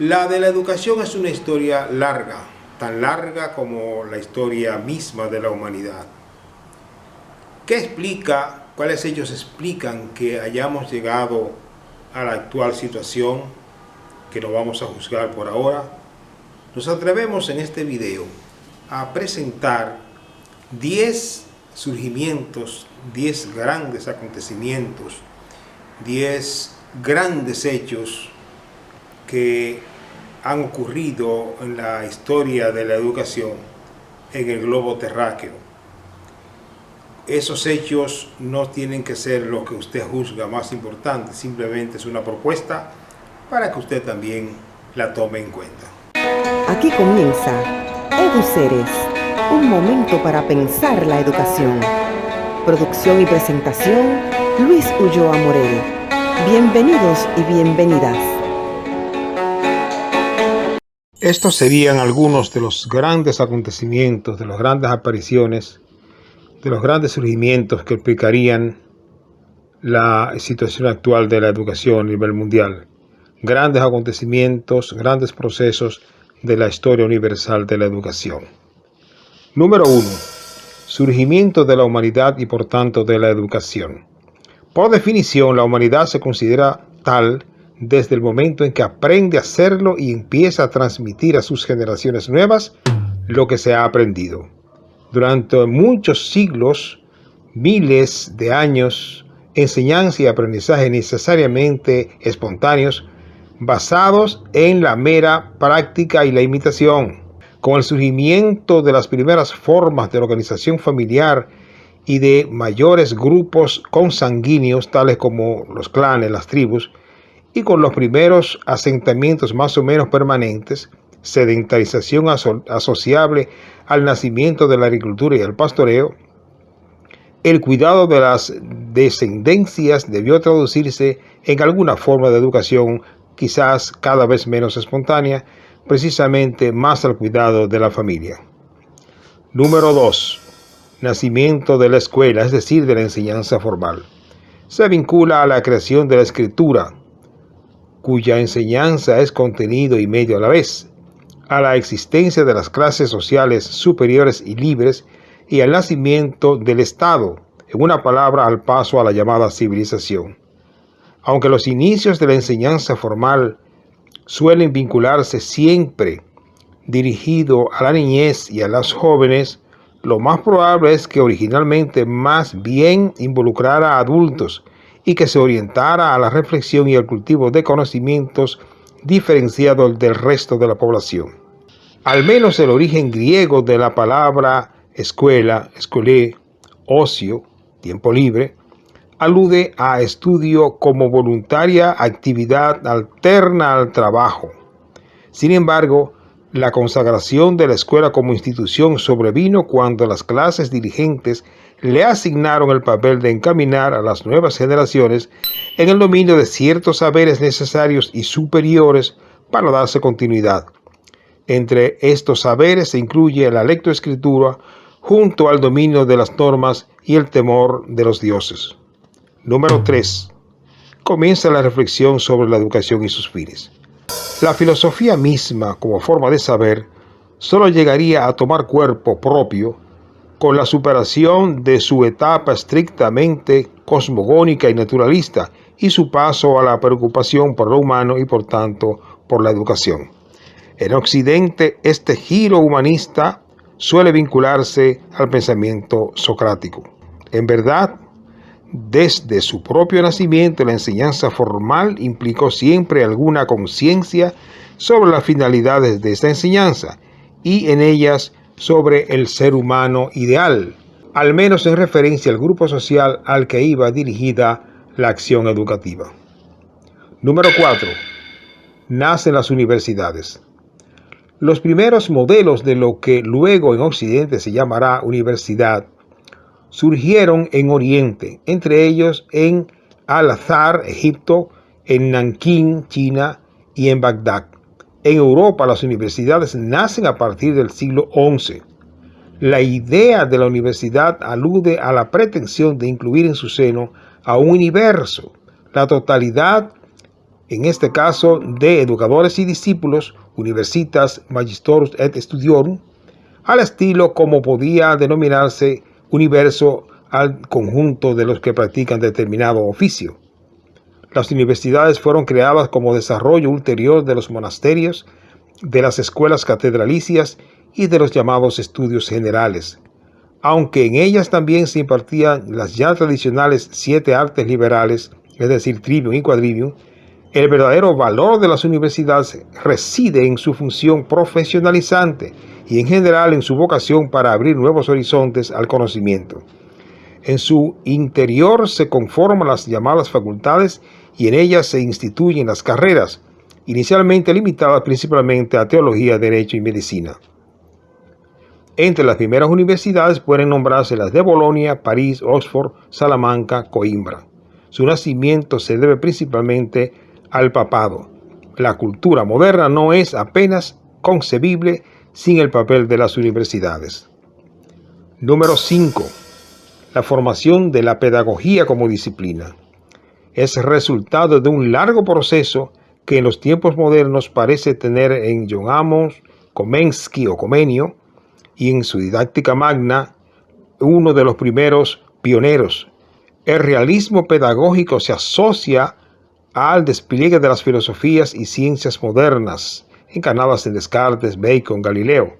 La de la educación es una historia larga, tan larga como la historia misma de la humanidad. ¿Qué explica, cuáles hechos explican que hayamos llegado a la actual situación que no vamos a juzgar por ahora? Nos atrevemos en este video a presentar 10 surgimientos, 10 grandes acontecimientos, 10 grandes hechos que han ocurrido en la historia de la educación en el globo terráqueo. Esos hechos no tienen que ser lo que usted juzga más importante, simplemente es una propuesta para que usted también la tome en cuenta. Aquí comienza EduCeres, un momento para pensar la educación. Producción y presentación, Luis Ulloa Morel. Bienvenidos y bienvenidas. Estos serían algunos de los grandes acontecimientos, de las grandes apariciones, de los grandes surgimientos que explicarían la situación actual de la educación a nivel mundial. Grandes acontecimientos, grandes procesos de la historia universal de la educación. Número 1. Surgimiento de la humanidad y por tanto de la educación. Por definición, la humanidad se considera tal desde el momento en que aprende a hacerlo y empieza a transmitir a sus generaciones nuevas lo que se ha aprendido. Durante muchos siglos, miles de años, enseñanza y aprendizaje necesariamente espontáneos, basados en la mera práctica y la imitación. Con el surgimiento de las primeras formas de organización familiar y de mayores grupos consanguíneos, tales como los clanes, las tribus, y con los primeros asentamientos más o menos permanentes, sedentarización asociable al nacimiento de la agricultura y el pastoreo, el cuidado de las descendencias debió traducirse en alguna forma de educación, quizás cada vez menos espontánea, precisamente más al cuidado de la familia. Número 2. Nacimiento de la escuela, es decir, de la enseñanza formal. Se vincula a la creación de la escritura, cuya enseñanza es contenido y medio a la vez, a la existencia de las clases sociales superiores y libres y al nacimiento del Estado, en una palabra, al paso a la llamada civilización. Aunque los inicios de la enseñanza formal suelen vincularse siempre dirigido a la niñez y a los jóvenes, lo más probable es que originalmente más bien involucrara a adultos y que se orientara a la reflexión y al cultivo de conocimientos diferenciados del resto de la población. Al menos el origen griego de la palabra escuela, escolé, ocio, tiempo libre, alude a estudio como voluntaria actividad alterna al trabajo. Sin embargo, la consagración de la escuela como institución sobrevino cuando las clases dirigentes le asignaron el papel de encaminar a las nuevas generaciones en el dominio de ciertos saberes necesarios y superiores para darse continuidad. Entre estos saberes se incluye la lectoescritura junto al dominio de las normas y el temor de los dioses. Número 3. Comienza la reflexión sobre la educación y sus fines. La filosofía misma, como forma de saber, solo llegaría a tomar cuerpo propio con la superación de su etapa estrictamente cosmogónica y naturalista y su paso a la preocupación por lo humano y por tanto por la educación. En Occidente, este giro humanista suele vincularse al pensamiento socrático. En verdad, desde su propio nacimiento, la enseñanza formal implicó siempre alguna conciencia sobre las finalidades de esta enseñanza y en ellas sobre el ser humano ideal, al menos en referencia al grupo social al que iba dirigida la acción educativa. Número 4. Nacen las universidades. Los primeros modelos de lo que luego en Occidente se llamará universidad surgieron en Oriente, entre ellos en Al-Azhar, Egipto, en Nankín, China y en Bagdad. En Europa, las universidades nacen a partir del siglo XI. La idea de la universidad alude a la pretensión de incluir en su seno a un universo, la totalidad en este caso de educadores y discípulos, universitas magistorus et studiorum, al estilo como podía denominarse universo al conjunto de los que practican determinado oficio. Las universidades fueron creadas como desarrollo ulterior de los monasterios, de las escuelas catedralicias y de los llamados estudios generales, aunque en ellas también se impartían las ya tradicionales 7 artes liberales, es decir, trivium y quadrivium. El verdadero valor de las universidades reside en su función profesionalizante y en general en su vocación para abrir nuevos horizontes al conocimiento. En su interior se conforman las llamadas facultades y en ellas se instituyen las carreras, inicialmente limitadas principalmente a teología, derecho y medicina. Entre las primeras universidades pueden nombrarse las de Bolonia, París, Oxford, Salamanca, Coimbra. Su nacimiento se debe principalmente al papado. La cultura moderna no es apenas concebible sin el papel de las universidades. Número 5. La formación de la pedagogía como disciplina. Es resultado de un largo proceso que en los tiempos modernos parece tener en John Amos, Komensky o Comenio, y en su didáctica magna, uno de los primeros pioneros. El realismo pedagógico se asocia al despliegue de las filosofías y ciencias modernas, encarnadas en Descartes, Bacon, Galileo,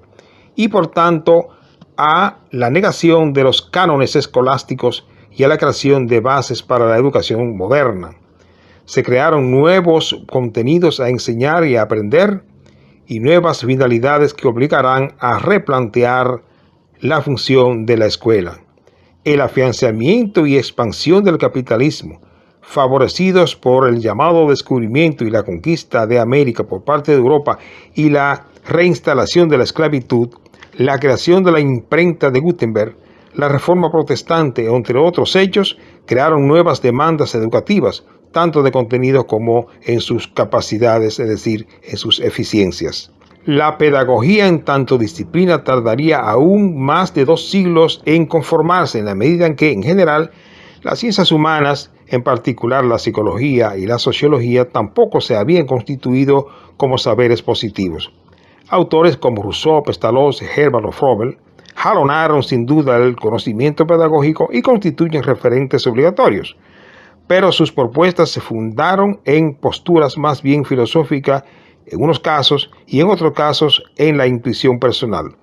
y por tanto a la negación de los cánones escolásticos y a la creación de bases para la educación moderna. Se crearon nuevos contenidos a enseñar y a aprender y nuevas finalidades que obligarán a replantear la función de la escuela. El afianzamiento y expansión del capitalismo, favorecidos por el llamado descubrimiento y la conquista de América por parte de Europa y la reinstalación de la esclavitud, la creación de la imprenta de Gutenberg, la reforma protestante, entre otros hechos, crearon nuevas demandas educativas, tanto de contenido como en sus capacidades, es decir, en sus eficiencias. La pedagogía en tanto disciplina tardaría aún más de 2 siglos en conformarse, en la medida en que, en general, las ciencias humanas, en particular la psicología y la sociología, tampoco se habían constituido como saberes positivos. Autores como Rousseau, Pestalozzi, Herbert o Froebel jalonaron sin duda el conocimiento pedagógico y constituyen referentes obligatorios, pero sus propuestas se fundaron en posturas más bien filosóficas en unos casos y en otros casos en la intuición personal.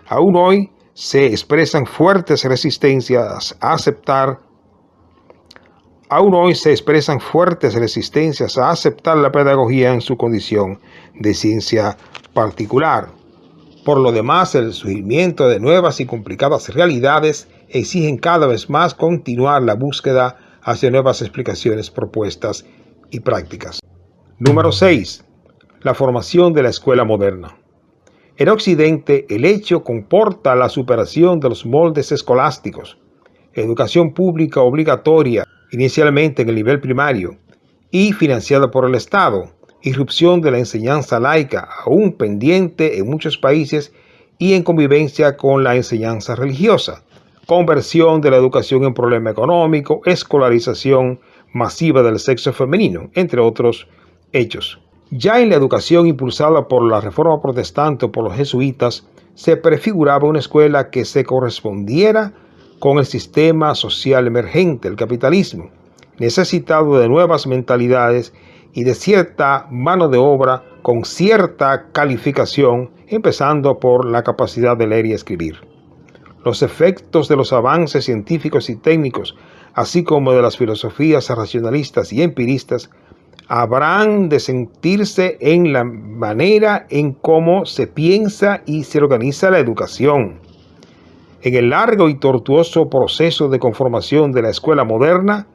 Aún hoy se expresan fuertes resistencias a aceptar la pedagogía en su condición de ciencia particular. Por lo demás, el surgimiento de nuevas y complicadas realidades exigen cada vez más continuar la búsqueda hacia nuevas explicaciones, propuestas y prácticas. Número 6. La formación de la escuela moderna. En Occidente, el hecho comporta la superación de los moldes escolásticos, educación pública obligatoria, inicialmente en el nivel primario, y financiada por el Estado, irrupción de la enseñanza laica, aún pendiente en muchos países, y en convivencia con la enseñanza religiosa, conversión de la educación en problema económico, escolarización masiva del sexo femenino, entre otros hechos. Ya en la educación impulsada por la Reforma Protestante o por los jesuitas, se prefiguraba una escuela que se correspondiera con el sistema social emergente, el capitalismo, necesitado de nuevas mentalidades y de cierta mano de obra con cierta calificación, empezando por la capacidad de leer y escribir. Los efectos de los avances científicos y técnicos, así como de las filosofías racionalistas y empiristas, habrán de sentirse en la manera en cómo se piensa y se organiza la educación. En el largo y tortuoso proceso de conformación de la escuela moderna,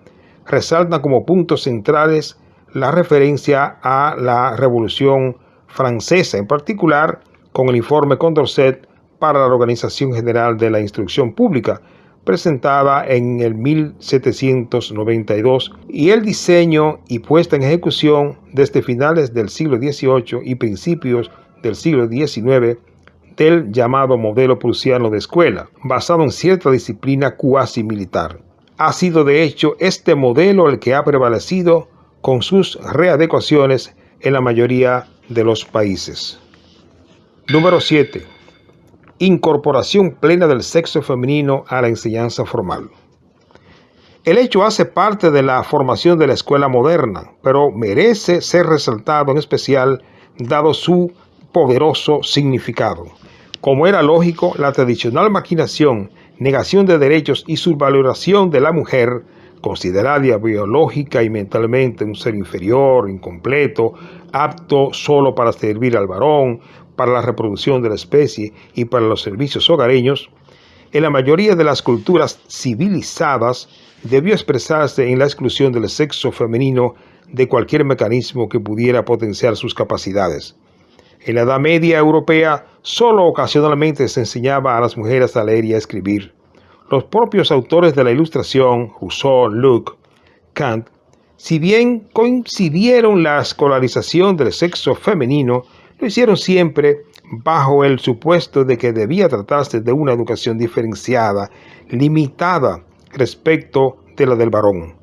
resaltan como puntos centrales la referencia a la Revolución Francesa, en particular con el informe Condorcet para la Organización General de la Instrucción Pública, presentada en el 1792, y el diseño y puesta en ejecución desde finales del siglo XVIII y principios del siglo XIX del llamado modelo prusiano de escuela, basado en cierta disciplina cuasi militar. Ha sido de hecho este modelo el que ha prevalecido con sus readecuaciones en la mayoría de los países. Número 7. Incorporación plena del sexo femenino a la enseñanza formal. El hecho hace parte de la formación de la escuela moderna, pero merece ser resaltado en especial dado su poderoso significado. Como era lógico, la tradicional marginación, negación de derechos y subvaloración de la mujer, considerada biológica y mentalmente un ser inferior, incompleto, apto solo para servir al varón, para la reproducción de la especie y para los servicios hogareños, en la mayoría de las culturas civilizadas debió expresarse en la exclusión del sexo femenino de cualquier mecanismo que pudiera potenciar sus capacidades. En la Edad Media europea, solo ocasionalmente se enseñaba a las mujeres a leer y a escribir. Los propios autores de la Ilustración, Rousseau, Locke, Kant, si bien concibieron la escolarización del sexo femenino, lo hicieron siempre bajo el supuesto de que debía tratarse de una educación diferenciada, limitada respecto de la del varón.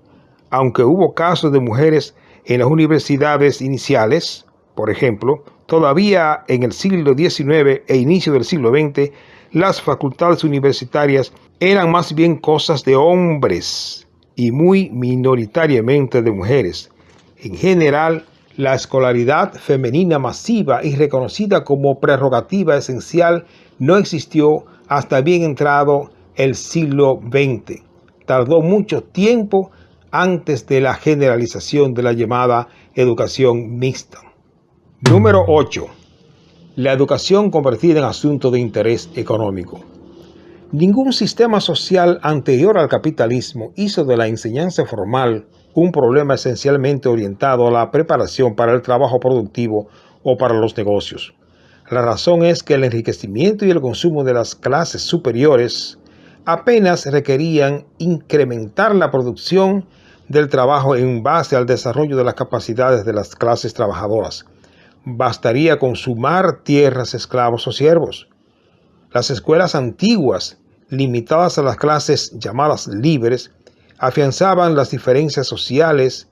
Aunque hubo casos de mujeres en las universidades iniciales, por ejemplo, todavía en el siglo XIX e inicio del siglo XX, las facultades universitarias eran más bien cosas de hombres y muy minoritariamente de mujeres. En general, la escolaridad femenina masiva y reconocida como prerrogativa esencial no existió hasta bien entrado el siglo XX. Tardó mucho tiempo antes de la generalización de la llamada educación mixta. Número 8. La educación convertida en asunto de interés económico. Ningún sistema social anterior al capitalismo hizo de la enseñanza formal un problema esencialmente orientado a la preparación para el trabajo productivo o para los negocios. La razón es que el enriquecimiento y el consumo de las clases superiores apenas requerían incrementar la producción del trabajo en base al desarrollo de las capacidades de las clases trabajadoras. Bastaría consumar tierras, esclavos o siervos. Las escuelas antiguas, limitadas a las clases llamadas libres, afianzaban las diferencias sociales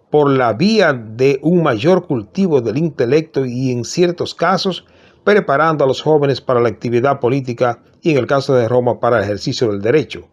por la vía de un mayor cultivo del intelecto y, en ciertos casos, preparando a los jóvenes para la actividad política y, en el caso de Roma, para el ejercicio del derecho.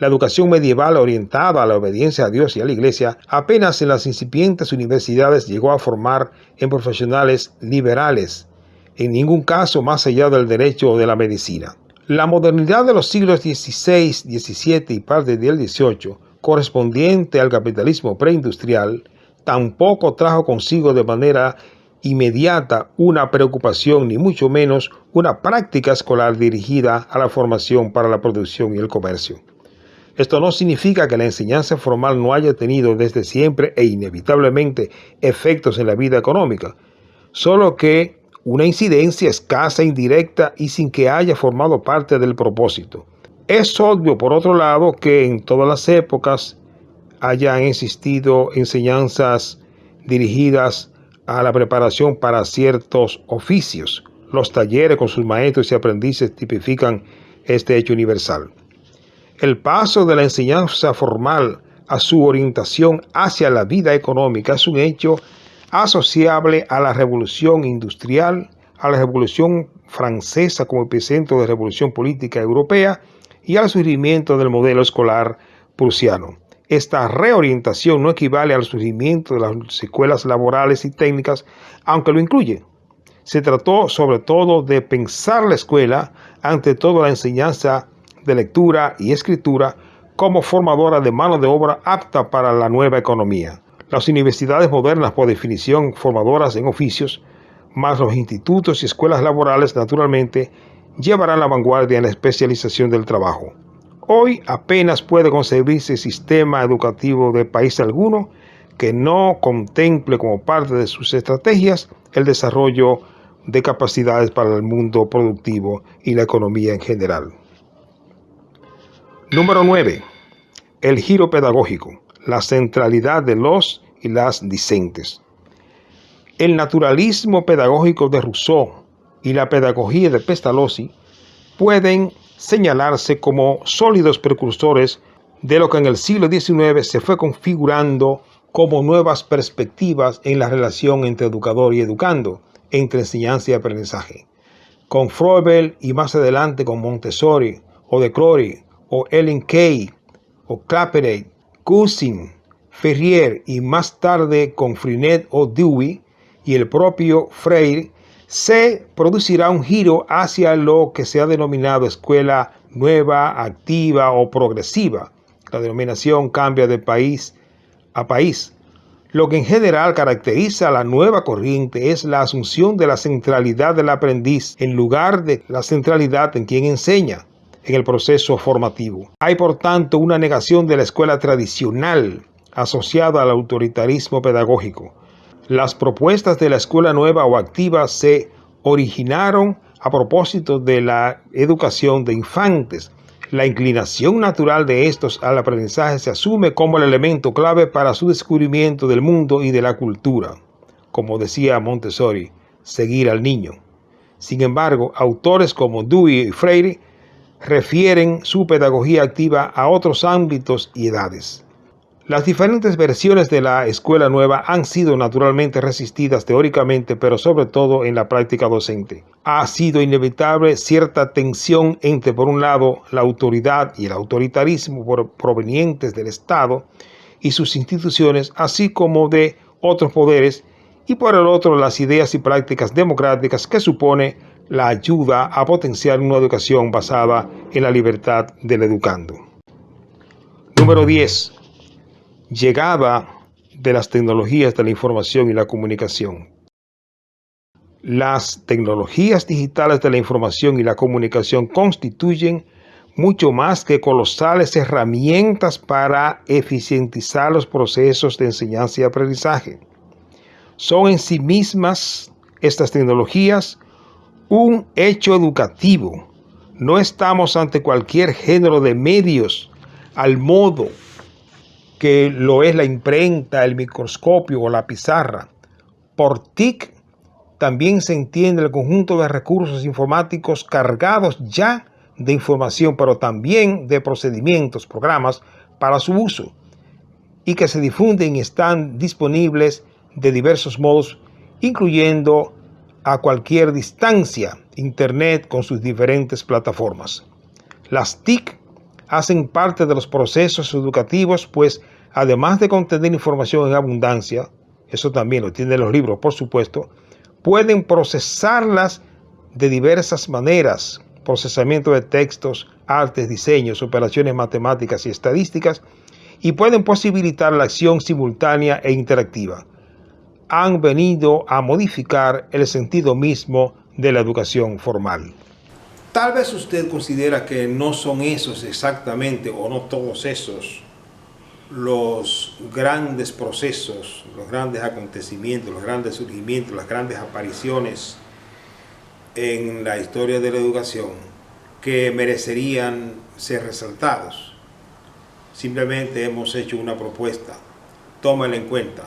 La educación medieval orientada a la obediencia a Dios y a la Iglesia apenas en las incipientes universidades llegó a formar en profesionales liberales, en ningún caso más allá del derecho o de la medicina. La modernidad de los siglos XVI, XVII y parte del XVIII, correspondiente al capitalismo preindustrial, tampoco trajo consigo de manera inmediata una preocupación ni mucho menos una práctica escolar dirigida a la formación para la producción y el comercio. Esto no significa que la enseñanza formal no haya tenido desde siempre e inevitablemente efectos en la vida económica, solo que una incidencia escasa, indirecta y sin que haya formado parte del propósito. Es obvio, por otro lado, que en todas las épocas hayan existido enseñanzas dirigidas a la preparación para ciertos oficios. Los talleres con sus maestros y aprendices tipifican este hecho universal. El paso de la enseñanza formal a su orientación hacia la vida económica es un hecho asociable a la revolución industrial, a la revolución francesa como epicentro de la revolución política europea y al surgimiento del modelo escolar prusiano. Esta reorientación no equivale al surgimiento de las escuelas laborales y técnicas, aunque lo incluye. Se trató sobre todo de pensar la escuela, ante todo la enseñanza de lectura y escritura, como formadora de mano de obra apta para la nueva economía. Las universidades modernas, por definición, formadoras en oficios, más los institutos y escuelas laborales, naturalmente, llevarán la vanguardia en la especialización del trabajo. Hoy apenas puede concebirse sistema educativo de país alguno que no contemple como parte de sus estrategias el desarrollo de capacidades para el mundo productivo y la economía en general. Número 9. El giro pedagógico. La centralidad de los y las discentes. El naturalismo pedagógico de Rousseau y la pedagogía de Pestalozzi pueden señalarse como sólidos precursores de lo que en el siglo XIX se fue configurando como nuevas perspectivas en la relación entre educador y educando, entre enseñanza y aprendizaje. Con Froebel y más adelante con Montessori, o De Crowley, o Ellen Key, o Clapperton, Cousin, Ferrier y más tarde con Freinet o Dewey y el propio Freire, se producirá un giro hacia lo que se ha denominado escuela nueva, activa o progresiva. La denominación cambia de país a país. Lo que en general caracteriza a la nueva corriente es la asunción de la centralidad del aprendiz en lugar de la centralidad en quien enseña en el proceso formativo. Hay, por tanto, una negación de la escuela tradicional asociada al autoritarismo pedagógico. Las propuestas de la escuela nueva o activa se originaron a propósito de la educación de infantes. La inclinación natural de estos al aprendizaje se asume como el elemento clave para su descubrimiento del mundo y de la cultura. Como decía Montessori, seguir al niño. Sin embargo, autores como Dewey y Freire refieren su pedagogía activa a otros ámbitos y edades. Las diferentes versiones de la escuela nueva han sido naturalmente resistidas teóricamente, pero sobre todo en la práctica docente. Ha sido inevitable cierta tensión entre, por un lado, la autoridad y el autoritarismo provenientes del Estado y sus instituciones, así como de otros poderes, y por el otro, las ideas y prácticas democráticas que supone la ayuda a potenciar una educación basada en la libertad del educando. Número 10. Llegada de las tecnologías de la información y la comunicación. Las tecnologías digitales de la información y la comunicación constituyen mucho más que colosales herramientas para eficientizar los procesos de enseñanza y aprendizaje. Son en sí mismas estas tecnologías un hecho educativo. No estamos ante cualquier género de medios al modo que lo es la imprenta, el microscopio o la pizarra. Por TIC también se entiende el conjunto de recursos informáticos cargados ya de información, pero también de procedimientos, programas para su uso, y que se difunden y están disponibles de diversos modos, incluyendo a cualquier distancia, Internet con sus diferentes plataformas. Las TIC hacen parte de los procesos educativos, pues además de contener información en abundancia, eso también lo tienen los libros, por supuesto, pueden procesarlas de diversas maneras: procesamiento de textos, artes, diseños, operaciones matemáticas y estadísticas, y pueden posibilitar la acción simultánea e interactiva. Han venido a modificar el sentido mismo de la educación formal. Tal vez usted considera que no son esos exactamente, o no todos esos, los grandes procesos, los grandes acontecimientos, los grandes surgimientos, las grandes apariciones en la historia de la educación que merecerían ser resaltados. Simplemente hemos hecho una propuesta, tómala en cuenta.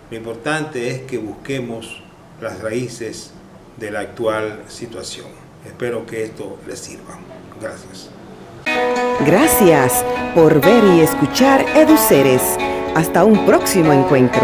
Lo importante es que busquemos las raíces de la actual situación. Espero que esto les sirva. Gracias. Gracias por ver y escuchar EduCeres. Hasta un próximo encuentro.